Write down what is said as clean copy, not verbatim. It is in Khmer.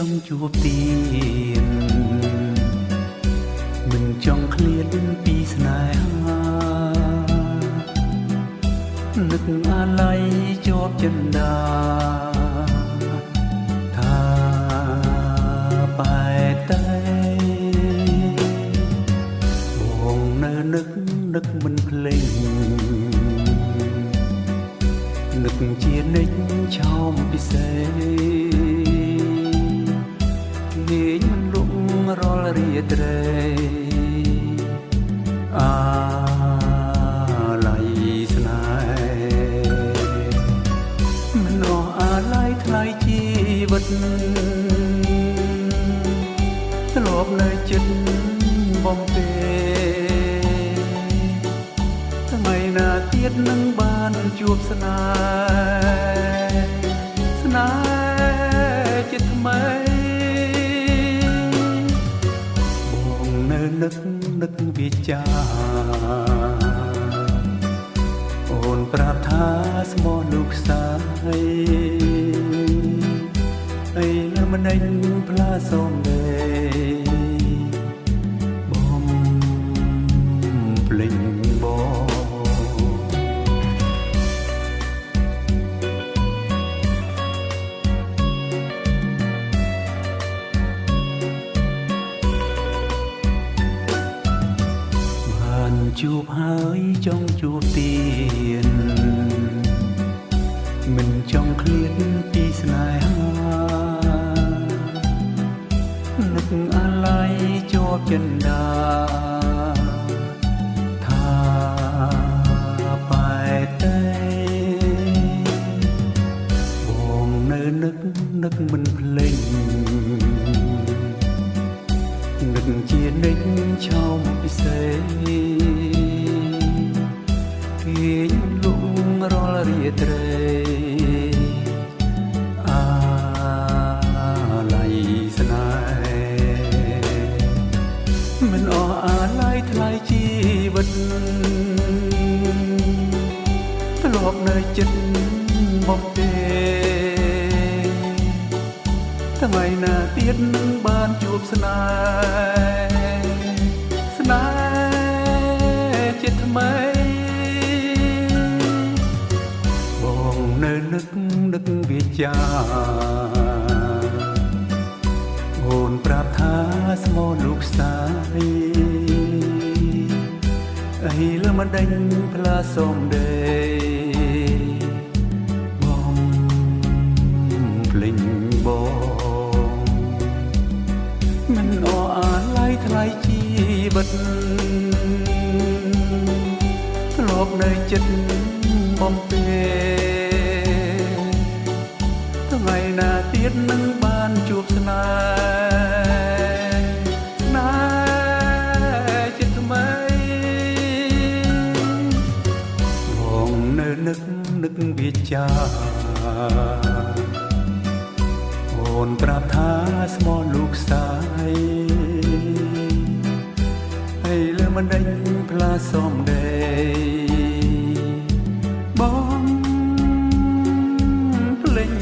ចង់ជួបទៀនមិនចង់ឃ្លាតពីស្នេហានឹកអាល័យជាប់ចិន្តាថាបែកតែបងនៅនឹកមិនភ្លេចនឹកជានិច្ចឆោមពិសេសលេងមិនលងរាល់រាត្រីអាឡ័យស្នេហ៍មិនអស់អាឡ័យថ្លៃជីវិតធ្លាប់នៅចិត្តបំពេថ្ងៃណាទៀតនឹងបានជួបស្នេហ៍ចិត្តថ្មីបងនៅនឹកវាចាអូនប្រាប់ថាស្មោះលោកស្រីអីលើមិនដេញផ្លាសំលេបងភ្លេចបងជួបហើយចង់ជួបទៀនមិនចង់ឃ្លាតពីស្នេហានឹកអាឡ័យជាប់ចិន្តាថាបែកតែបងនៅនឹកមិនភ្លេចនឹកជានិច្ចឆោមពិសេសគេងលងរាល់រាត្រីអាឡ័យស្នេហ៍មិនអស់អាឡ័យថ្លៃជីវិតធ្លាប់នៅចិត្តបំពេថ្ងៃណាទៀតនឹងបានជួបស្នេហ៍ចិត្តថ្មីបងនៅនឹកវាចាអូនប្រាប់ថាស្មោះលោកស្រីអីលើមិនដេញផ្លាសំដីបងភ្លេចបងមិនអស់អាឡ័យថ្លៃជីវិតធ្លាប់នៅចិត្តបំពេថ្ងៃណាទៀតនឹងបានជួបស្នេហ៍ចិត្តថ្មីបងនៅនឹកវាចាអូនប្រាប់ថាស្មោះលោកស្រីហើយលើមិនដេញផ្លាសំដីបងភ្លេច